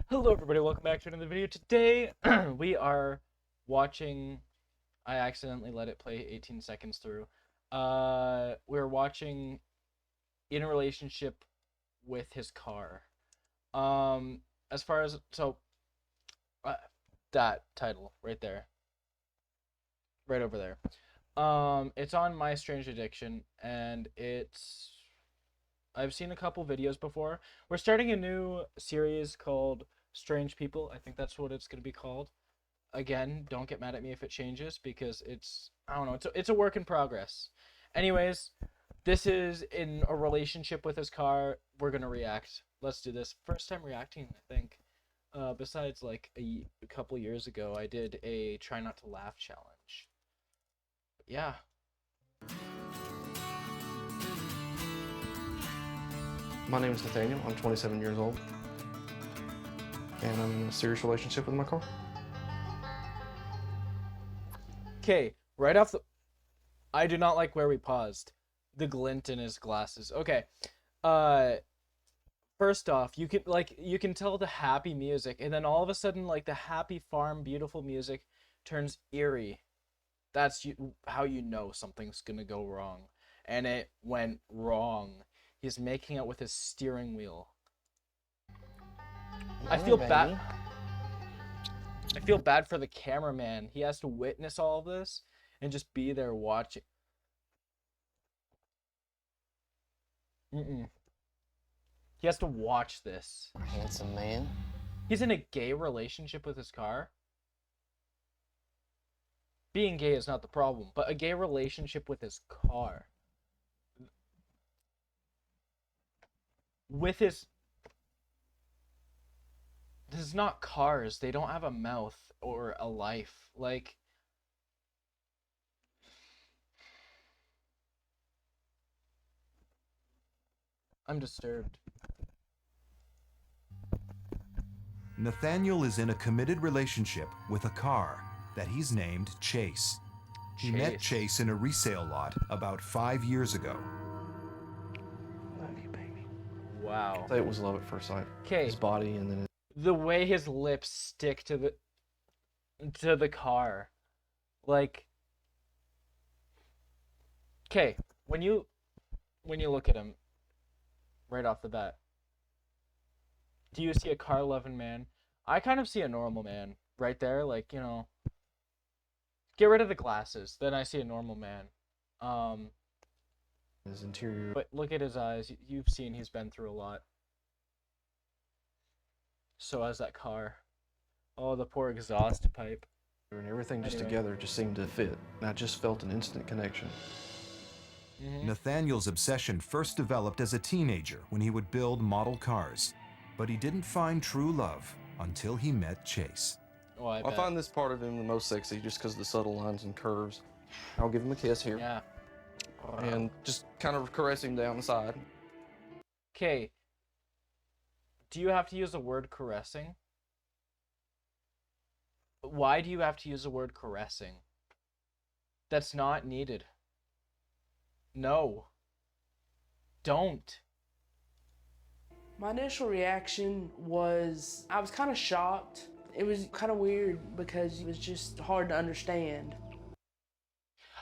Hello everybody, welcome back to another video. Today we are watching, I accidentally let it play 18 seconds through. We're watching In a Relationship with His Car. As far as, uh, that title right there. Right over there. It's on My Strange Addiction, and I've seen a couple videos before. We're starting a new series called Strange People. I think that's what it's going to be called. Again, don't get mad at me if it changes because I don't know, it's a work in progress. Anyways, this is in a relationship with his car. We're going to react. Let's do this. First time reacting, I think. Besides like a couple years ago, I did a try not to laugh challenge. But yeah. My name is Nathaniel. I'm 27 years old, and I'm in a serious relationship with my car. Okay, right off the... I do not like where we paused. The glint in his glasses. Okay. First off, you can tell the happy music, and then all of a sudden, like, the happy farm, beautiful music turns eerie. That's how you know something's gonna go wrong. And it went wrong. He's making out with his steering wheel. I feel bad. I feel bad for the cameraman. He has to witness all of this and just be there watching. He has to watch this. Handsome man. He's in a gay relationship with his car. Being gay is not the problem, but a gay relationship with his car. With his... This is not cars. They don't have a mouth or a life. Like... I'm disturbed. Nathaniel is in a committed relationship with a car that he's named Chase. He met Chase in a resale lot about 5 years ago. Love you, baby. Wow. I'd say it was love at first sight. Okay. His body, and then The way his lips stick to the car. Like... Okay, when you look at him right off the bat, do you see a car-loving man? I kind of see a normal man right there, like, you know, get rid of the glasses, then I see a normal man. his interior. But look at his eyes. You've seen he's been through a lot. So has that car. Oh, the poor exhaust pipe. And everything just Anyway. together just seemed to fit. And I just felt an instant connection. Nathaniel's obsession first developed as a teenager when he would build model cars. But he didn't find true love until he met Chase. Oh, I I bet. find this part of him the most sexy just because of the subtle lines and curves. I'll give him a kiss here. Yeah. And just kind of caress him down the side. Okay. Do you have to use the word caressing? Why do you have to use the word caressing? That's not needed. No. Don't. My initial reaction was I was kind of shocked. It was kind of weird because it was just hard to understand.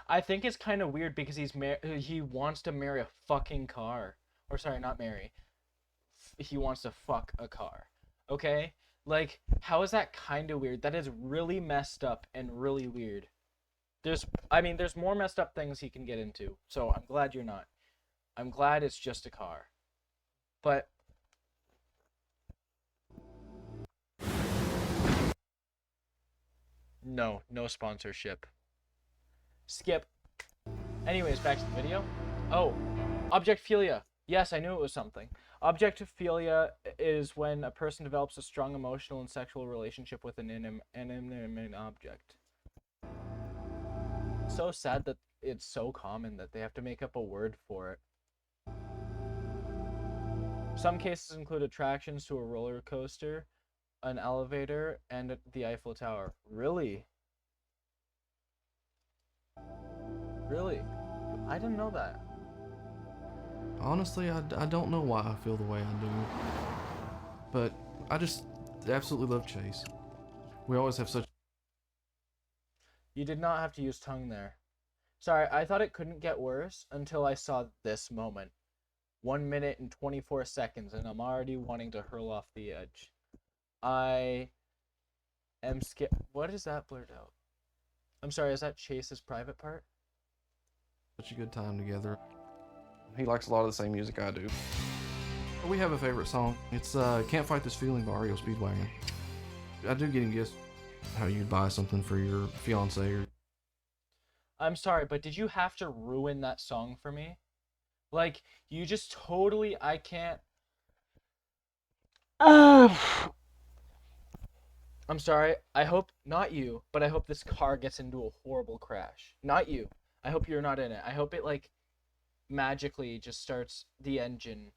I think it's kind of weird because he wants to marry a fucking car. Or sorry, not marry. He wants to fuck a car. Okay? Like, how is that kind of weird? That is really messed up and really weird. There's more messed up things he can get into. So I'm glad you're not. I'm glad it's just a car. But no sponsorship. Skip. Anyways, back to the video. Oh, objectophilia. Yes, I knew it was something. Objectophilia is when a person develops a strong emotional and sexual relationship with an inanimate object. So sad that it's so common that they have to make up a word for it. Some cases include attractions to a roller coaster, an elevator, and the Eiffel Tower. Really? Really? I didn't know that. Honestly, I don't know why I feel the way I do. But I just absolutely love Chase. We always have such. You did not have to use tongue there. Sorry, I thought it couldn't get worse until I saw this moment. 1 minute and 24 seconds, and I'm already wanting to hurl off the edge. I am scared. What is that blurred out? I'm sorry, is that Chase's private part? Such a good time together. He likes a lot of the same music I do. We have a favorite song. It's Can't Fight This Feeling by REO Speedwagon. I do get him gifts. How you'd buy something for your fiance or... I'm sorry, but did you have to ruin that song for me? Like, you just totally, I can't... I'm sorry, I hope, not you, but I hope this car gets into a horrible crash. Not you. I hope you're not in it. I hope it, like, magically just starts the engine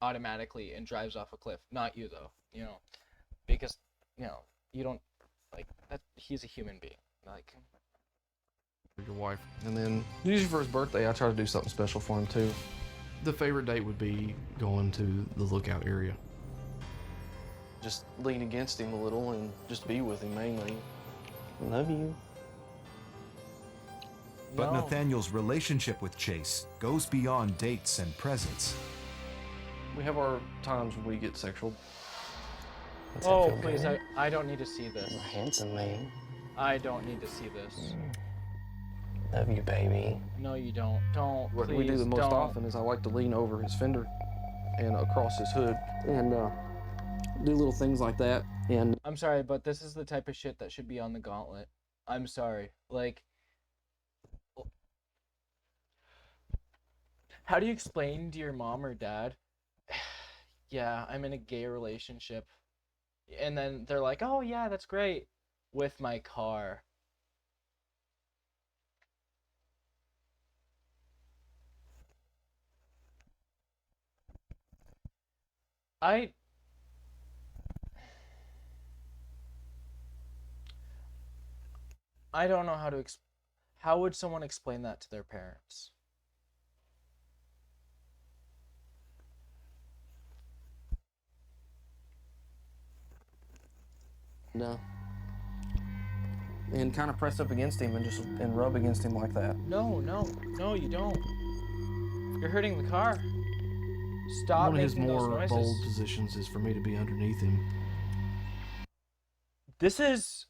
automatically and drives off a cliff. Not you, though, you know, because, you know, you don't, like, that, he's a human being, like... your wife. And then, usually for his birthday, I try to do something special for him, too. The favorite date would be going to the Lookout area. Just lean against him a little and just be with him, mainly. Love you. But No. Nathaniel's relationship with Chase goes beyond dates and presents. We have our times when we get sexual. Oh, please, I don't need to see this. I'm a handsome man. I don't need to see this. Love you, baby. No, you don't. Don't, What please, we do the most don't. often is I like to lean over his fender and across his hood and do little things like that. And I'm sorry, but this is the type of shit that should be on the gauntlet. I'm sorry. Like, how do you explain to your mom or dad, yeah, I'm in a gay relationship, and then they're like, oh yeah, that's great, with my car. I don't know how to how would someone explain that to their parents? no. And kind of press up against him and rub against him like that. No, you don't. You're hurting the car. Stop One of his making those more noises. bold positions is for me to be underneath him. This is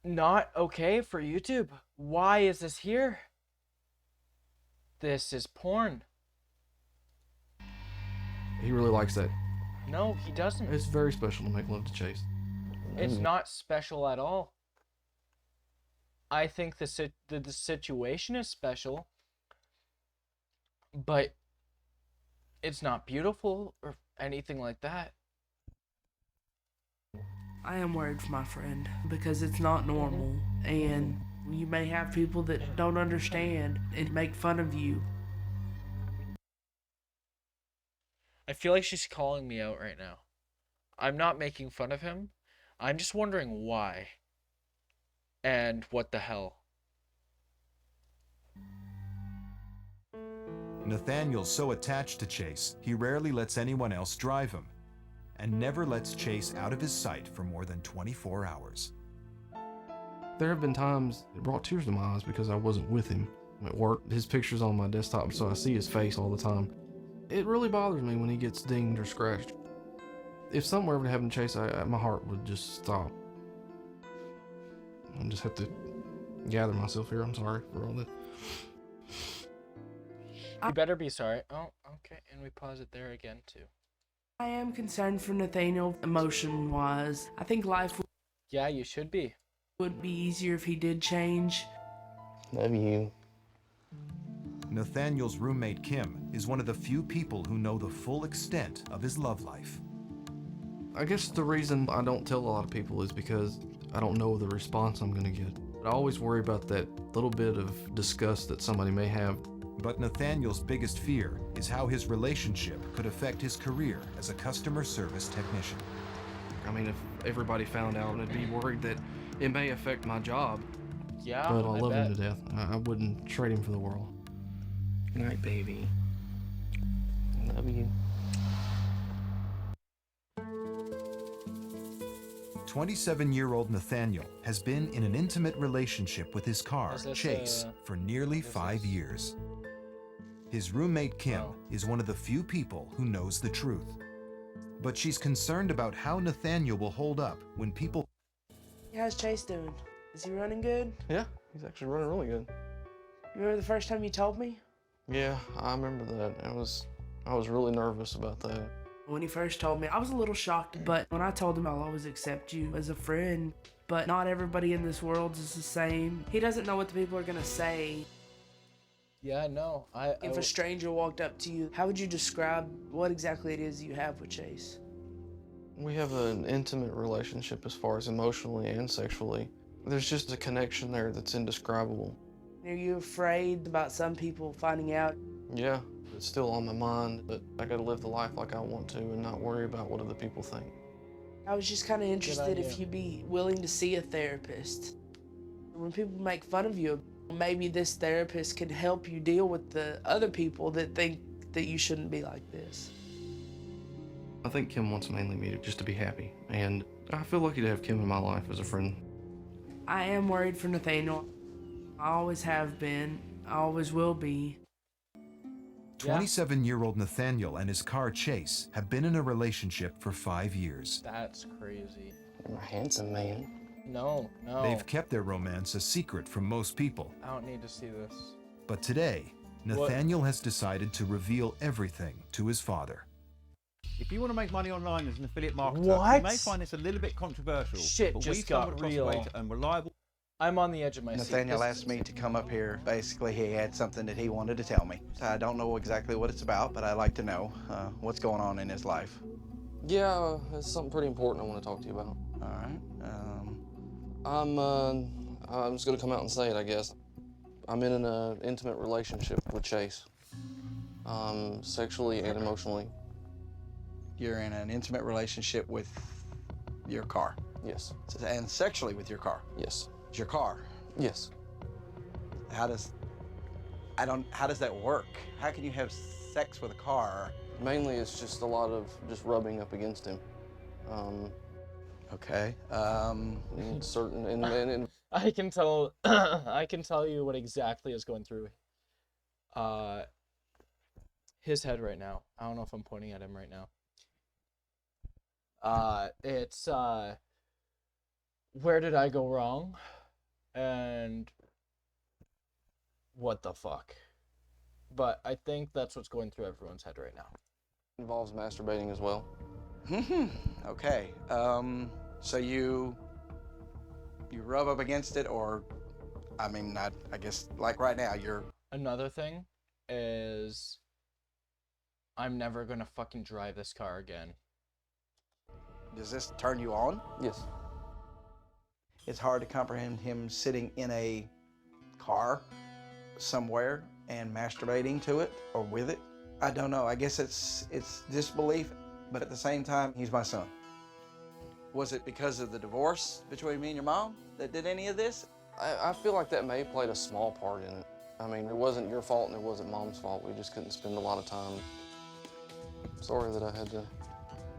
not okay for YouTube. Why is this here? This is porn. He really likes that. No, he doesn't. It's very special to make love to Chase. It's not special at all. I think the situation is special, but it's not beautiful or anything like that. I am worried for my friend because it's not normal, and you may have people that don't understand and make fun of you. I feel like she's calling me out right now. I'm not making fun of him. I'm just wondering why. And what the hell. Nathaniel's so attached to Chase, he rarely lets anyone else drive him, and never lets Chase out of his sight for more than 24 hours. There have been times it brought tears to my eyes because I wasn't with him. At work, his picture's on my desktop, so I see his face all the time. It really bothers me when he gets dinged or scratched. If something were ever to happen to Chase, my heart would just stop. I just have to gather myself here. I'm sorry for all that. You better be sorry. Oh, okay. And we pause it there again, too. I am concerned for Nathaniel emotion-wise. I think life Yeah, you should be. would be easier if he did change. Love you. Nathaniel's roommate Kim is one of the few people who know the full extent of his love life. I guess the reason I don't tell a lot of people is because I don't know the response I'm gonna get. I always worry about that little bit of disgust that somebody may have. But Nathaniel's biggest fear is how his relationship could affect his career as a customer service technician. I mean, if everybody found out, I'd be worried that it may affect my job. Yeah, But I love bet. him to death. I wouldn't trade him for the world. Good night, baby. Love you. 27-year-old Nathaniel has been in an intimate relationship with his car, Is this, Chase, for nearly what is 5 this? years. His roommate, Kim, Oh. is one of the few people who knows the truth. But she's concerned about how Nathaniel will hold up when people How's Chase doing? Is he running good? Yeah, he's actually running really good. You remember the first time you told me? Yeah, I remember that. I was really nervous about that. When he first told me, I was a little shocked, but when I told him I'll always accept you as a friend, but not everybody in this world is the same. He doesn't know what the people are gonna say. Yeah, no. If a stranger walked up to you, how would you describe what exactly it is you have with Chase? We have an intimate relationship as far as emotionally and sexually. There's just a connection there that's indescribable. Are you afraid about some people finding out? Yeah, it's still on my mind, but I gotta live the life like I want to and not worry about what other people think. I was just kind of interested if idea. you'd be willing to see a therapist. When people make fun of you, maybe this therapist can help you deal with the other people that think that you shouldn't be like this. I think Kim wants mainly me just to be happy, and I feel lucky to have Kim in my life as a friend. I am worried for Nathaniel. I always have been. I always will be. 27-year-old Nathaniel and his car, Chase, have been in a relationship for 5 years. That's crazy. You're a handsome man. No. They've kept their romance a secret from most people. I don't need to see this. But today, Nathaniel has decided to reveal everything to his father. If you want to make money online as an affiliate marketer, What? you may find this a little bit controversial. Shit but just we've stumbled got across a real. way to earn reliable. I'm on the edge of my seat. Nathaniel This- asked me to come up here. Basically, he had something that he wanted to tell me. I don't know exactly what it's about, but I'd like to know what's going on in his life. Yeah, it's something pretty important I want to talk to you about. All right. I'm just gonna come out and say it, I guess. I'm in an intimate relationship with Chase, sexually and emotionally. You're in an intimate relationship with your car, Yes, and sexually with your car. yes, It's your car. yes. How does that work? How can you have sex with a car? Mainly, it's just a lot of just rubbing up against him. Okay. In certain and I can tell. I can tell you what exactly is going through his head right now. I don't know if I'm pointing at him right now. It's where did I go wrong? And what the fuck? But I think that's what's going through everyone's head right now. involves masturbating as well. Okay. So you rub up against it, or I mean, I guess like right now you're. Another thing is I'm never gonna fucking drive this car again. Does this turn you on? Yes. It's hard to comprehend him sitting in a car somewhere and masturbating to it or with it. I don't know. I guess it's disbelief, but at the same time, he's my son. Was it because of the divorce between me and your mom that did any of this? I feel like that may have played a small part in it. I mean, it wasn't your fault and it wasn't Mom's fault. We just couldn't spend a lot of time. Sorry that I had to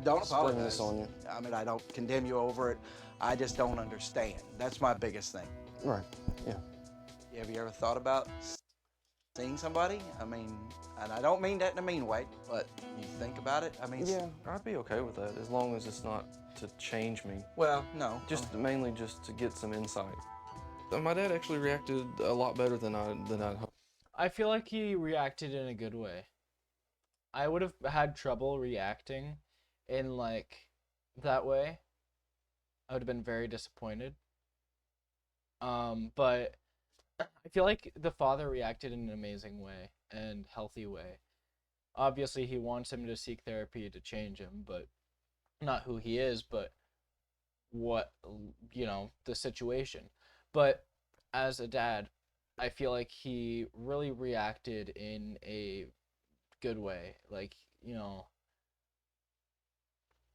Don't spring apologize. this on you. I mean, I don't condemn you over it. I just don't understand. That's my biggest thing. Right, yeah. Have you ever thought about seeing somebody? I mean, and I don't mean that in a mean way, but you think about it? I mean, Yeah, I'd be okay with that as long as it's not to change me. well, no. Just mainly just to get some insight. My dad actually reacted a lot better than I'd hoped. I feel like he reacted in a good way. I would have had trouble reacting in like that way. I would have been very disappointed. But I feel like the father reacted in an amazing way and healthy way. Obviously, he wants him to seek therapy to change him, but not who he is, but what, the situation. But as a dad, I feel like he really reacted in a good way. Like,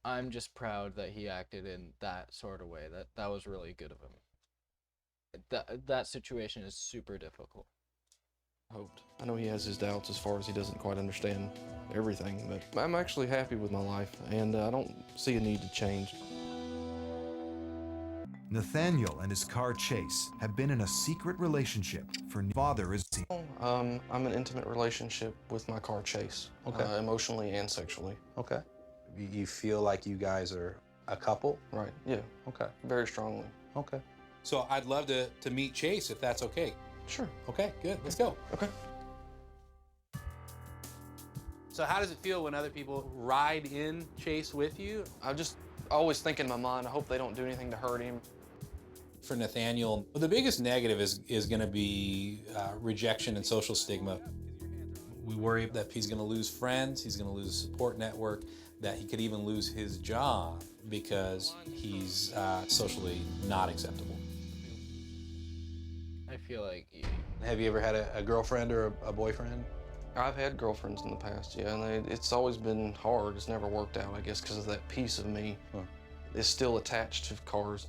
I'm just proud that he acted in that sort of way. That was really good of him. That situation is super difficult. Hoped. I know he has his doubts as far as he doesn't quite understand everything, but I'm actually happy with my life, and I don't see a need to change. Nathaniel and his car Chase have been in a secret relationship for father is I'm in an intimate relationship with my car Chase, Okay. emotionally and sexually. Okay. You feel like you guys are a couple? Right, yeah, Okay. very strongly. Okay. So I'd love to meet Chase if that's okay. Sure. Okay, good. Let's go. Okay. So how does it feel when other people ride in Chase with you? I just always think in my mind, I hope they don't do anything to hurt him. For Nathaniel, the biggest negative is going to be rejection and social stigma. We worry that he's going to lose friends, he's going to lose a support network, that he could even lose his job because he's socially not acceptable. I feel like Have you ever had a girlfriend or a boyfriend? I've had girlfriends in the past, yeah, and it's always been hard. It's never worked out, I guess, because of that piece of me is still attached to cars.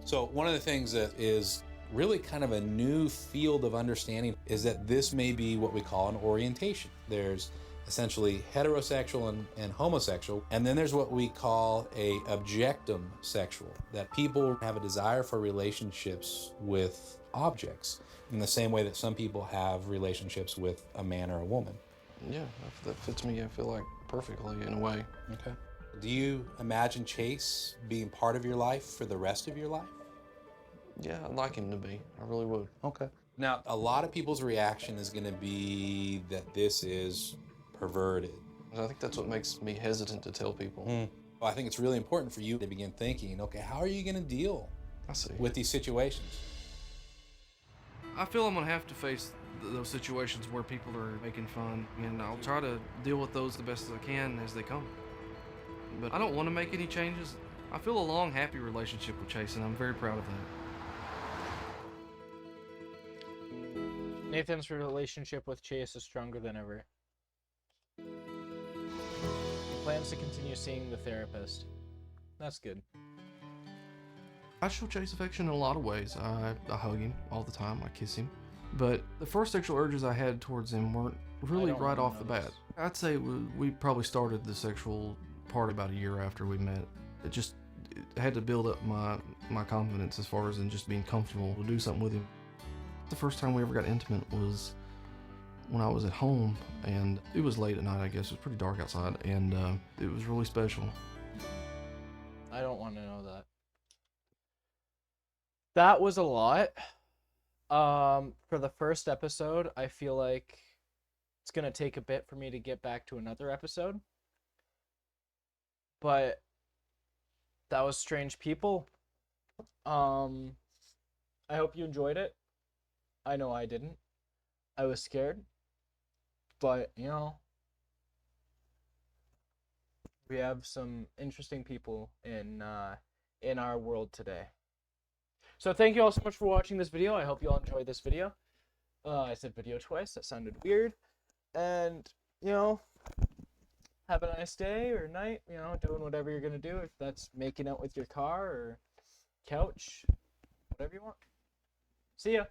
So one of the things that is really kind of a new field of understanding is that this may be what we call an orientation. There's essentially heterosexual and homosexual, and then there's what we call a objectum sexual, that people have a desire for relationships with objects in the same way that some people have relationships with a man or a woman. Yeah, that fits me, I feel like, perfectly in a way. Okay. Do you imagine Chase being part of your life for the rest of your life? Yeah, I'd like him to be. I really would. Okay. Now, a lot of people's reaction is going to be that this is perverted. And I think that's what makes me hesitant to tell people. Well, I think it's really important for you to begin thinking, okay, how are you going to deal with these situations? I feel I'm gonna have to face those situations where people are making fun, and I'll try to deal with those the best as I can as they come. But I don't want to make any changes. I feel a long, happy relationship with Chase, and I'm very proud of that. Nathan's relationship with Chase is stronger than ever. He plans to continue seeing the therapist. That's good. I show Chase affection in a lot of ways. I hug him all the time. I kiss him. But the first sexual urges I had towards him weren't really right off the bat. I'd say we probably started the sexual part about a year after we met. It had to build up my confidence as far as in just being comfortable to do something with him. The first time we ever got intimate was when I was at home, and it was late at night, I guess. It was pretty dark outside, and it was really special. I don't want to know that. That was a lot. For the first episode, I feel like it's gonna take a bit for me to get back to another episode. But that was Strange People. I hope you enjoyed it. I know I didn't. I was scared. But, you know, we have some interesting people in our world today. So thank you all so much for watching this video. I hope you all enjoyed this video. I said video twice. That sounded weird. And, you know, have a nice day or night, you know, doing whatever you're going to do. If that's making out with your car or couch, whatever you want. See ya.